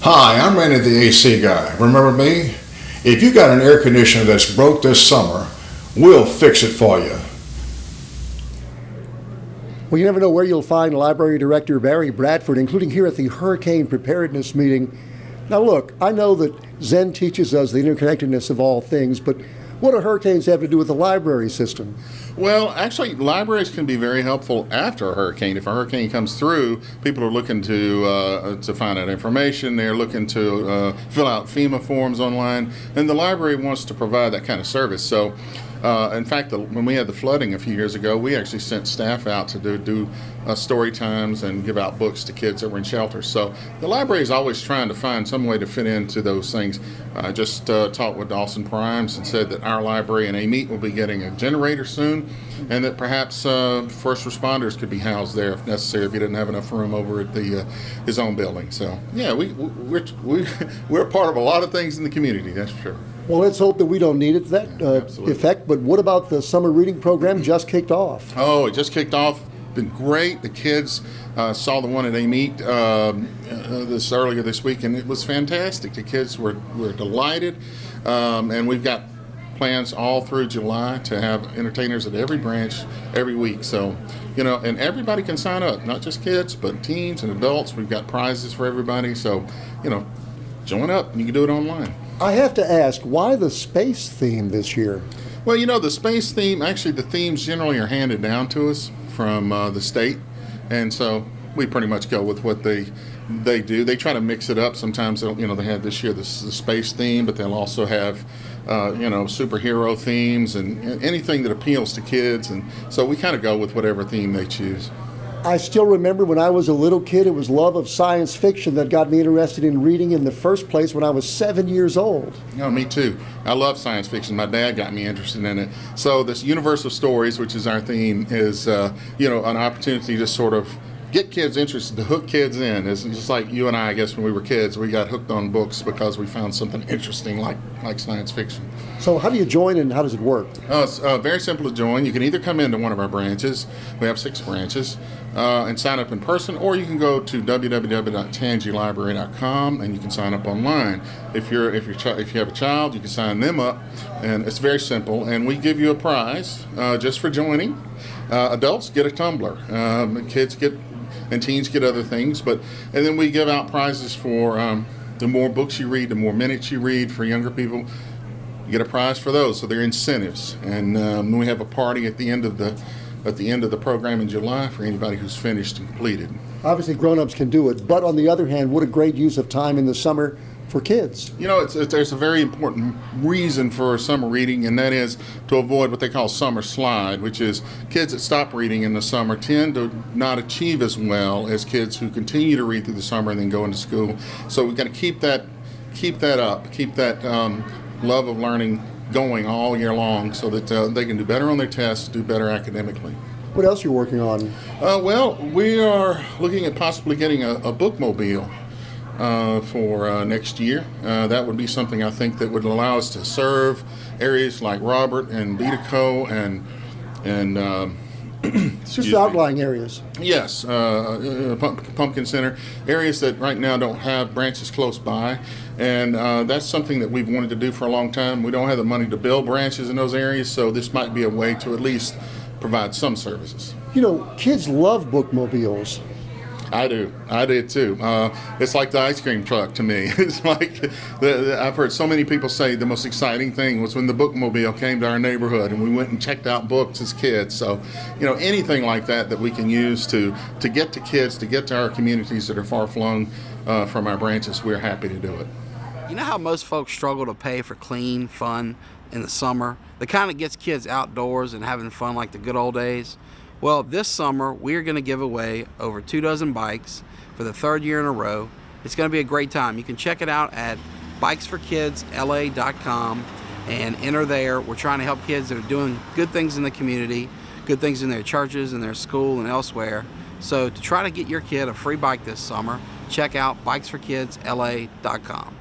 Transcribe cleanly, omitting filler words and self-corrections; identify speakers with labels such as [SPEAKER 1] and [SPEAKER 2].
[SPEAKER 1] Hi, I'm Randy the AC guy. Remember me? If you got an air conditioner that's broke this summer, we'll fix it for you.
[SPEAKER 2] Well, you never know where you'll find Library Director Barry Bradford, including here at the Hurricane Preparedness Meeting. Now look, I know that Zen teaches us the interconnectedness of all things, but what do hurricanes have to do with the library system?
[SPEAKER 3] Well, actually, libraries can be very helpful after a hurricane. If a hurricane comes through, people are looking to find out information. They're looking to fill out FEMA forms online, and the library wants to provide that kind of service. So, in fact, when we had the flooding a few years ago, we actually sent staff out to do story times and give out books to kids that were in shelters. So the library is always trying to find some way to fit into those things. I just talked with Dawson Primes and said that our library in Amite will be getting a generator soon, and that perhaps first responders could be housed there if necessary if he didn't have enough room over at his own building. So yeah, we're part of a lot of things in the community, that's for sure.
[SPEAKER 2] Well, let's hope that we don't need it to that effect, but what about the summer reading program just kicked off?
[SPEAKER 3] Oh, it just kicked off. Been great. The kids saw the one at Amite earlier this week, and it was fantastic. The kids were delighted, and we've got plans all through July to have entertainers at every branch every week. So, and everybody can sign up, not just kids, but teens and adults. We've got prizes for everybody. So, join up. You can do it online.
[SPEAKER 2] I have to ask, why the space theme this year?
[SPEAKER 3] Well, the space theme, actually the themes generally are handed down to us from the state, and so we pretty much go with what they do. They try to mix it up. Sometimes they have this year the space theme, but they'll also have superhero themes and anything that appeals to kids, and so we kind of go with whatever theme they choose.
[SPEAKER 2] I still remember when I was a little kid, it was love of science fiction that got me interested in reading in the first place when I was 7 years old.
[SPEAKER 3] Me too. I love science fiction. My dad got me interested in it. So this universal stories, which is our theme, is an opportunity to sort of get kids interested, to hook kids in. It's just like you and I guess, when we were kids, we got hooked on books because we found something interesting like science fiction.
[SPEAKER 2] So how do you join and how does it work?
[SPEAKER 3] It's very simple to join. You can either come into one of our branches. We have 6 branches. And sign up in person, or you can go to www.tangilibrary.com and you can sign up online. If you have a child, you can sign them up, and it's very simple. And we give you a prize just for joining. Adults get a tumbler. Kids get and teens get other things, and then we give out prizes for the more books you read, the more minutes you read. For younger people, you get a prize for those. So they're incentives, and we have a party at the end of the program in July for anybody who's finished and completed.
[SPEAKER 2] Obviously, grown-ups can do it, but on the other hand, what a great use of time in the summer for kids.
[SPEAKER 3] There's a very important reason for summer reading, and that is to avoid what they call summer slide, which is kids that stop reading in the summer tend to not achieve as well as kids who continue to read through the summer and then go into school. So we've got to keep that up, keep that love of learning going all year long, so that they can do better on their tests, do better academically.
[SPEAKER 2] What else are you working on?
[SPEAKER 3] Well, we are looking at possibly getting a bookmobile for next year. That would be something I think that would allow us to serve areas like Robert and Beatico and
[SPEAKER 2] just outlying areas.
[SPEAKER 3] Yes, Pumpkin Center, areas that right now don't have branches close by, and that's something that we've wanted to do for a long time. We don't have the money to build branches in those areas, so this might be a way to at least provide some services.
[SPEAKER 2] Kids love bookmobiles.
[SPEAKER 3] I did too. It's like the ice cream truck to me. It's like I've heard so many people say the most exciting thing was when the bookmobile came to our neighborhood and we went and checked out books as kids. So, anything like that we can use to get to kids, to get to our communities that are far flung from our branches, we're happy to do it.
[SPEAKER 4] You know how most folks struggle to pay for clean fun in the summer? The kind that gets kids outdoors and having fun like the good old days? Well, this summer, we're going to give away over 24 bikes for the 3rd year in a row. It's going to be a great time. You can check it out at bikesforkidsla.com and enter there. We're trying to help kids that are doing good things in the community, good things in their churches, in their school, and elsewhere. So to try to get your kid a free bike this summer, check out bikesforkidsla.com.